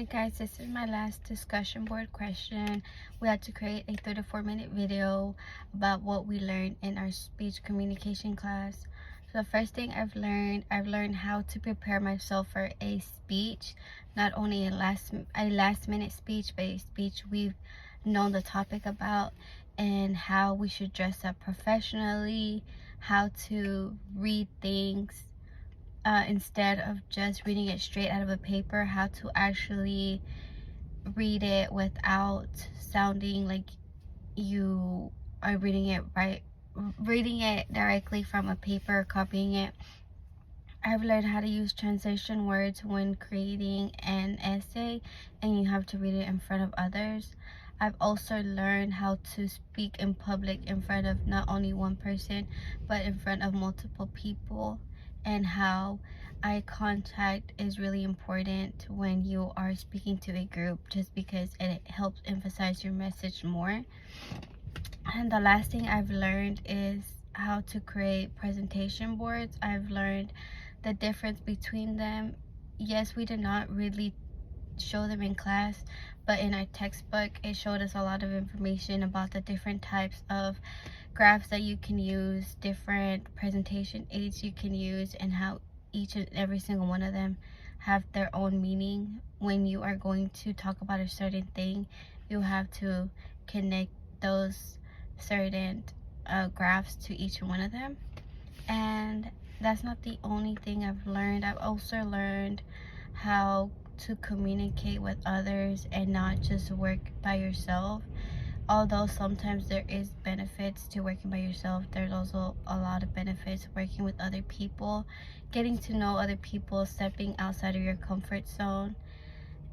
Alright guys, this is my last discussion board question. We had to create a 34-minute video about what we learned in our speech communication class. So the first thing I've learned how to prepare myself for a speech, not only a last minute speech, but a speech we've known the topic about, and how we should dress up professionally, how to read things instead of just reading it straight out of a paper, how to actually read it without sounding like you are reading it directly from a paper, copying it. I've learned how to use transition words when creating an essay and you have to read it in front of others. I've also learned how to speak in public in front of not only one person but in front of multiple people, and how eye contact is really important when you are speaking to a group, just because it helps emphasize your message more. And the last thing I've learned is how to create presentation boards. I've learned the difference between them. Yes, we did not really show them in class, but in our textbook it showed us a lot of information about the different types of graphs that you can use, different presentation aids you can use, and how each and every single one of them have their own meaning. When you are going to talk about a certain thing, you have to connect those certain graphs to each one of them. And that's not the only thing I've learned. I've also learned how to communicate with others and not just work by yourself. Although sometimes there is benefits to working by yourself, there's also a lot of benefits working with other people, getting to know other people, stepping outside of your comfort zone.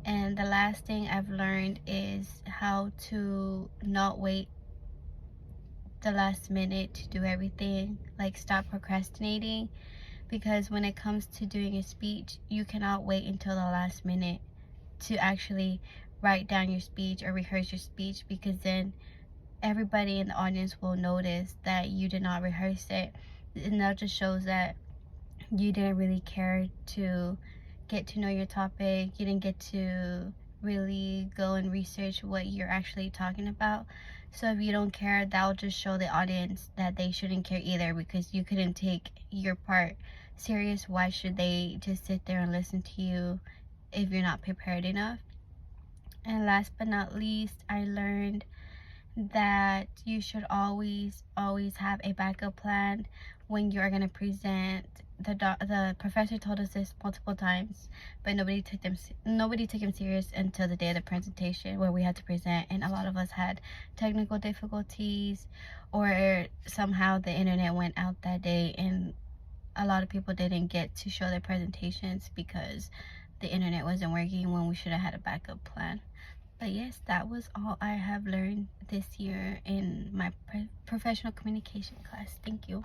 And the last thing I've learned is how to not wait the last minute to do everything, like stop procrastinating, because when it comes to doing a speech, you cannot wait until the last minute to actually write down your speech or rehearse your speech, because then everybody in the audience will notice that you did not rehearse it, and that just shows that you didn't really care to get to know your topic. You didn't get to really go and research what you're actually talking about. So if you don't care, that'll just show the audience that they shouldn't care either, because you couldn't take your part serious. Why should they just sit there and listen to you if you're not prepared enough? And last but not least, I learned that you should always have a backup plan when you are going to present. The professor told us this multiple times, but nobody took him serious until the day of the presentation, where we had to present, and a lot of us had technical difficulties, or somehow the internet went out that day and a lot of people didn't get to show their presentations because the internet wasn't working, when we should have had a backup plan. But yes, that was all I have learned this year in my professional communication class. Thank you.